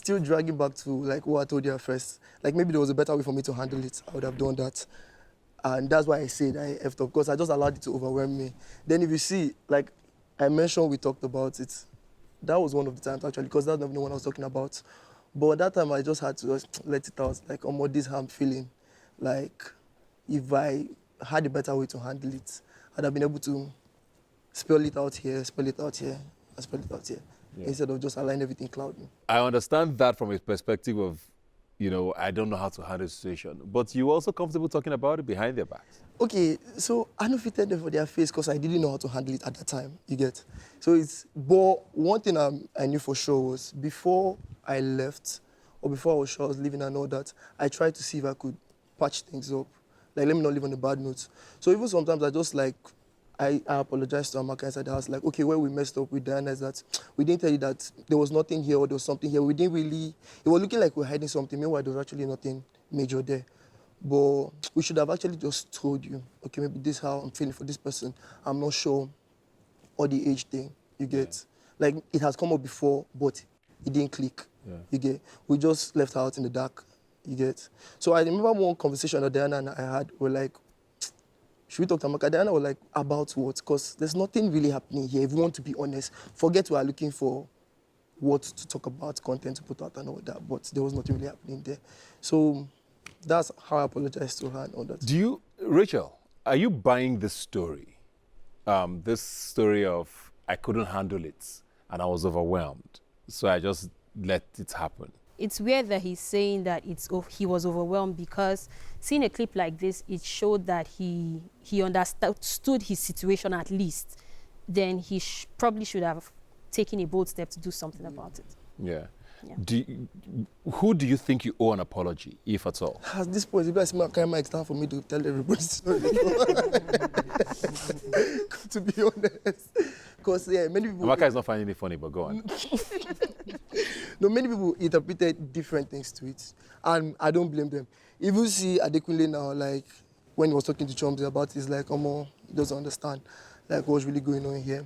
still dragging back to like what I told you at first. Like maybe there was a better way for me to handle it. I would have done that. And that's why I said I effed up, because I just allowed it to overwhelm me. Then if you see, like I mentioned, we talked about it. That was one of the times actually, because that's not the one I was talking about. But at that time I just had to just let it out. Like, what this I'm feeling. Like if I had a better way to handle it, I'd have been able to spell it out here, spell it out here, and spell it out here. Yeah. Instead of just allowing everything cloud me. I understand that from a perspective of, you know, I don't know how to handle the situation. But you also comfortable talking about it behind their backs? Okay, so I don't fit them for their face because I didn't know how to handle it at that time, you get? So it's, but one thing I knew for sure was before I left, or before I was sure I was leaving and all that, I tried to see if I could patch things up. Like, let me not leave on a bad note. So even sometimes I just like, I apologized to Amaka inside the house, like, okay, where we messed up with Diana is that we didn't tell you that there was nothing here or there was something here. We didn't really, it was looking like we were hiding something. Meanwhile, there was actually nothing major there. But we should have actually just told you, okay, maybe this is how I'm feeling for this person. I'm not sure. Or the age thing, you get. Yeah. Like, it has come up before, but it didn't click, you get. We just left her out in the dark, you get. So I remember one conversation that Diana and I had, we're like, should we talk to Amaka? Diana was like, about what? Because there's nothing really happening here. If you want to be honest, forget we are looking for what to talk about, content to put out and all that, but there was nothing really happening there. So that's how I apologized to her and all that. Do you, Rachel, are you buying this story? This story of I couldn't handle it and I was overwhelmed, so I just let it happen. It's weird that he's saying that he was overwhelmed, because seeing a clip like this, it showed that he understood his situation at least. Then he probably should have taken a bold step to do something about it. Yeah. Who do you think you owe an apology, if at all? At this point, it's my time for me to tell everybody story. To be honest. Because, many people... Amaka is not finding it funny, but go on. No, many people interpreted different things to it, and I don't blame them. If you see Adekunle now, like, when he was talking to Chomsy about it, he's like, he doesn't understand, like, what's really going on here.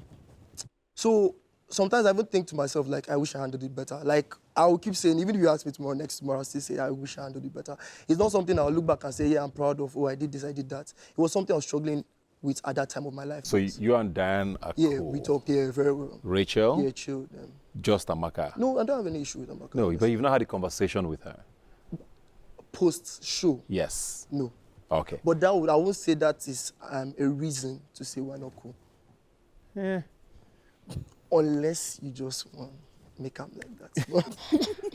So sometimes I even think to myself, like, I wish I handled it better. Like, I will keep saying, even if you ask me tomorrow, I'll still say, I wish I handled it better. It's not something I'll look back and say, yeah, I'm proud of, oh, I did this, I did that. It was something I was struggling with at that time of my life. So you and Diane are cool? Yeah, we talk, very well. Rachel? Yeah, chill. Just Amaka? No, I don't have any issue with Amaka. No, but you've not had a conversation with her? Post-show? Yes. No. Okay. But I won't say that is a reason to say we're not cool. Yeah. Unless you just want to make them like that.